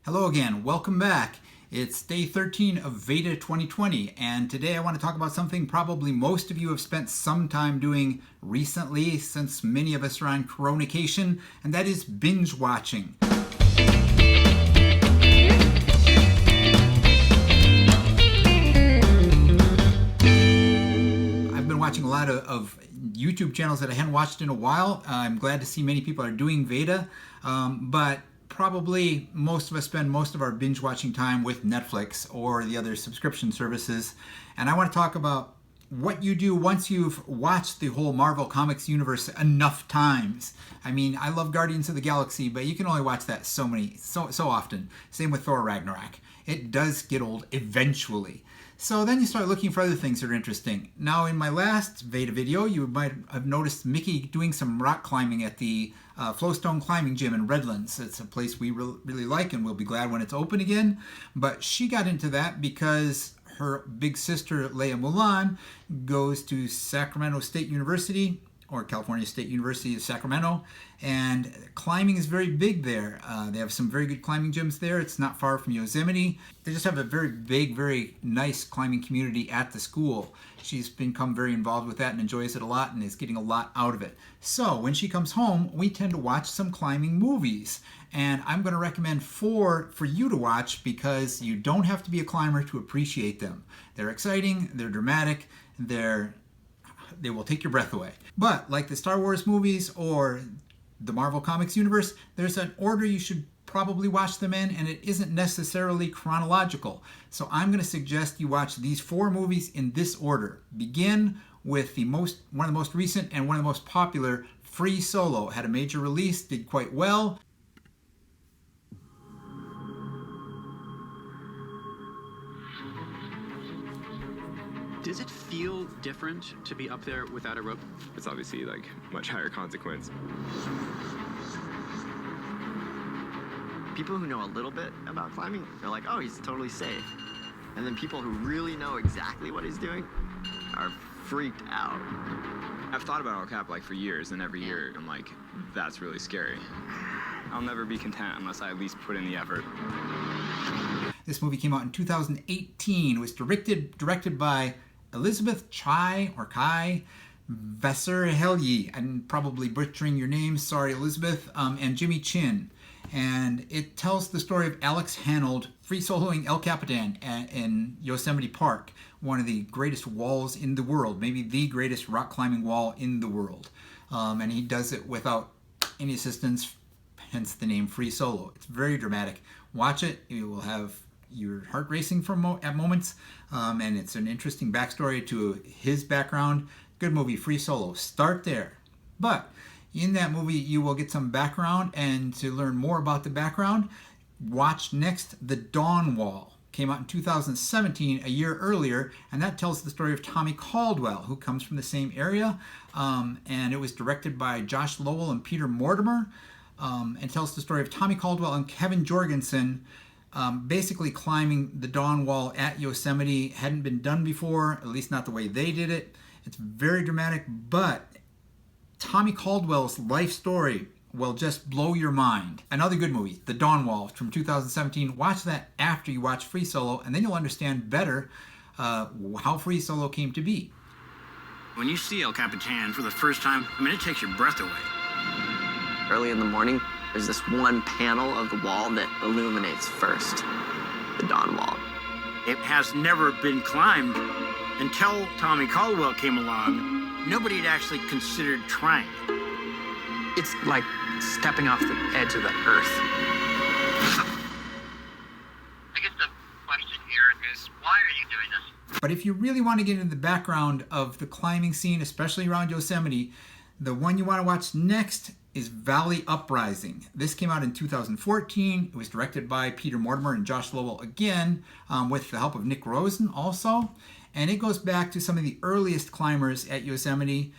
Hello again, welcome back. It's day 13 of VEDA 2020, and today I want to talk about something probably most of you have spent some time doing recently, since many of us are on coronacation, and that is binge watching. I've been watching a lot of YouTube channels that I hadn't watched in a while. I'm glad to see many people are doing VEDA, but probably most of us spend most of our binge watching time with Netflix or the other subscription services. And I want to talk about what you do once you've watched the whole Marvel Comics universe enough times. I mean, I love Guardians of the Galaxy, but you can only watch that so often. Same with Thor Ragnarok. It does get old eventually. So then you start looking for other things that are interesting. Now, in my last VEDA video, you might have noticed Mickey doing some rock climbing at the Flowstone Climbing Gym in Redlands. It's a place we really like, and we'll be glad when it's open again. But she got into that because her big sister, Leia Mulan, goes to Sacramento State University, or California State University of Sacramento, and climbing is very big there. They have some very good climbing gyms there. It's not far from Yosemite. They just have a very big, very nice climbing community at the school. She's become very involved with that and enjoys it a lot and is getting a lot out of it. So when she comes home, we tend to watch some climbing movies. And I'm going to recommend four for you to watch because you don't have to be a climber to appreciate them. They're exciting, they're dramatic, they will take your breath away. But like the Star Wars movies or the Marvel Comics universe, there's an order you should probably watch them in, and it isn't necessarily chronological. So I'm going to suggest you watch these four movies in this order. Begin with one of the most recent and one of the most popular, Free Solo. Had a major release, did quite well. Does it feel different to be up there without a rope? It's obviously like much higher consequence. People who know a little bit about climbing, they're like, oh, he's totally safe. And then people who really know exactly what he's doing are freaked out. I've thought about El Cap like for years, and every year I'm like, that's really scary. I'll never be content unless I at least put in the effort. This movie came out in 2018. It was directed by Elizabeth Kai Vasarhelyi. I'm probably butchering your name, sorry Elizabeth, and Jimmy Chin. And it tells the story of Alex Honnold free soloing El Capitan in Yosemite Park, one of the greatest walls in the world, maybe the greatest rock climbing wall in the world. And he does it without any assistance, hence the name Free Solo. It's very dramatic. Watch it, you will have your heart racing at moments, and it's an interesting backstory to his background. Good movie, Free Solo. Start there. But in that movie, you will get some background, and to learn more about the background, watch next The Dawn Wall. Came out in 2017, a year earlier, and that tells the story of Tommy Caldwell, who comes from the same area, and it was directed by Josh Lowell and Peter Mortimer, and tells the story of Tommy Caldwell and Kevin Jorgensen, basically climbing the Dawn Wall at Yosemite. Hadn't been done before, at least not the way they did it. It's very dramatic, but Tommy Caldwell's life story will just blow your mind. Another good movie, The Dawn Wall from 2017. Watch that after you watch Free Solo, and then you'll understand better how Free Solo came to be. When you see El Capitan for the first time, I mean, it takes your breath away. Early in the morning, there's this one panel of the wall that illuminates first, the Dawn Wall. It has never been climbed until Tommy Caldwell came along. Nobody had actually considered trying. It's like stepping off the edge of the earth. I guess the question here is, why are you doing this? But if you really want to get into the background of the climbing scene, especially around Yosemite, the one you want to watch next is Valley Uprising. This came out in 2014. It was directed by Peter Mortimer and Josh Lowell again, with the help of Nick Rosen also. And it goes back to some of the earliest climbers at Yosemite.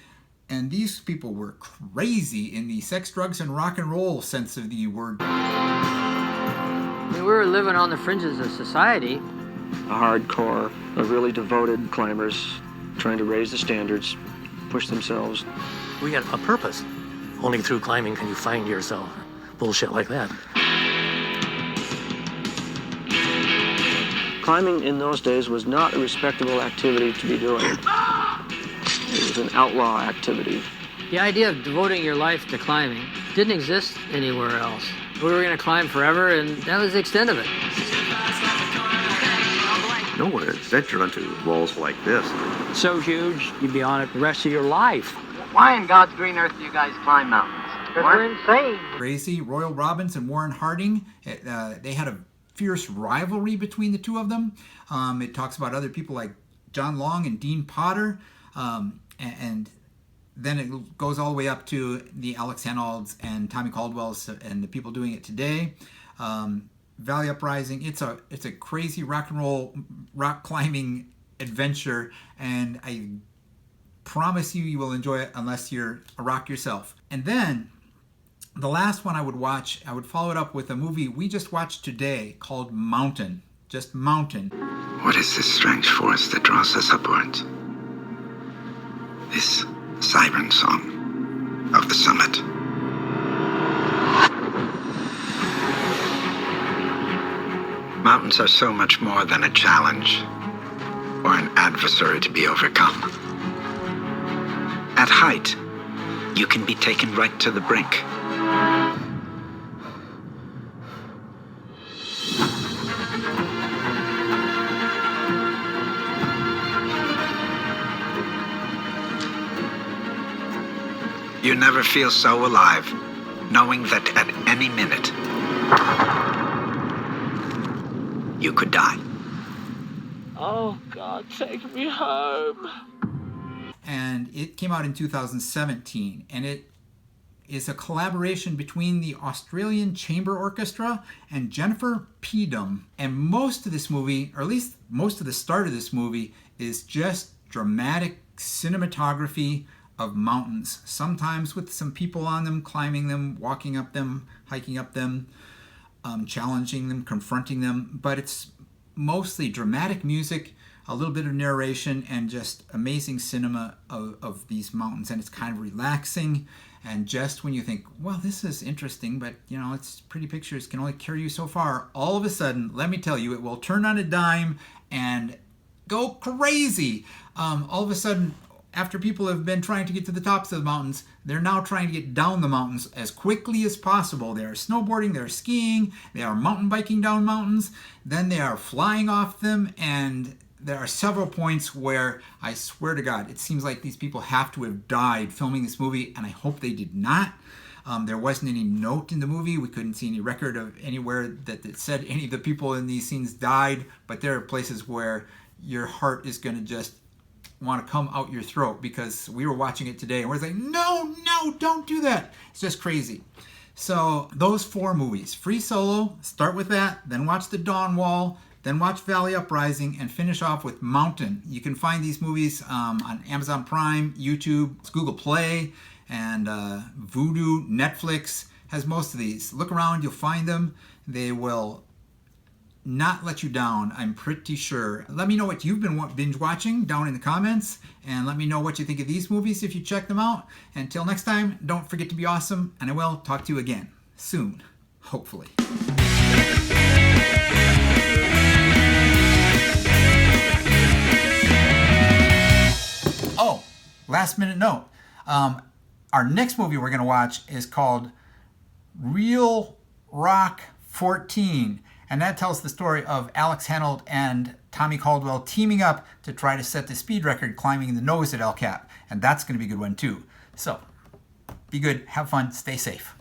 And these people were crazy in the sex, drugs, and rock and roll sense of the word. I mean, we were living on the fringes of society. A hardcore, a really devoted climbers trying to raise the standards, push themselves. We had a purpose. Only through climbing can you find yourself. Bullshit like that. Climbing in those days was not a respectable activity to be doing. It was an outlaw activity. The idea of devoting your life to climbing didn't exist anywhere else. We were going to climb forever, and that was the extent of it. Nowhere is ventured onto walls like this. So huge, you'd be on it the rest of your life. Why in God's green earth do you guys climb mountains? Because we're insane. Crazy. Royal Robbins and Warren Harding, they had a fierce rivalry between the two of them. It talks about other people like John Long and Dean Potter, and then it goes all the way up to the Alex Honnolds and Tommy Caldwells and the people doing it today. Valley Uprising, it's a crazy rock and roll rock climbing adventure, and I promise you will enjoy it unless you're a rock yourself. And then the last one I would watch, I would follow it up with a movie we just watched today called Mountain. Just Mountain. What is this strange force that draws us upwards? This siren song of the summit. Mountains are so much more than a challenge or an adversary to be overcome. At height, you can be taken right to the brink. You never feel so alive, knowing that at any minute, you could die. Oh, God, take me home. And it came out in 2017, and it is a collaboration between the Australian Chamber Orchestra and Jennifer Peedom. And most of this movie, or at least most of the start of this movie, is just dramatic cinematography of mountains, sometimes with some people on them, climbing them, walking up them, hiking up them, challenging them, confronting them. But it's mostly dramatic music, a little bit of narration, and just amazing cinema of these mountains. And it's kind of relaxing. And just when you think, well, this is interesting, but you know, it's pretty pictures can only carry you so far, all of a sudden, let me tell you, it will turn on a dime and go crazy. All of a sudden, after people have been trying to get to the tops of the mountains, they're now trying to get down the mountains as quickly as possible. They are snowboarding, they're skiing, they are mountain biking down mountains, then they are flying off them, and there are several points where I swear to God, it seems like these people have to have died filming this movie, and I hope they did not. There wasn't any note in the movie. We couldn't see any record of anywhere that said any of the people in these scenes died, but there are places where your heart is going to just want to come out your throat, because we were watching it today and we're like, no, don't do that. It's just crazy. So those four movies, Free Solo, start with that, then watch The Dawn Wall, then watch Valley Uprising, and finish off with Mountain. You can find these movies on Amazon Prime, YouTube, Google Play, and Vudu. Netflix has most of these. Look around, you'll find them. They will not let you down, I'm pretty sure. Let me know what you've been binge watching down in the comments, and let me know what you think of these movies if you check them out. Until next time, don't forget to be awesome, and I will talk to you again soon, hopefully. Oh, last minute note. Our next movie we're going to watch is called Real Rock 14. And that tells the story of Alex Honnold and Tommy Caldwell teaming up to try to set the speed record climbing the nose at El Cap. And that's going to be a good one too. So, be good, have fun, stay safe.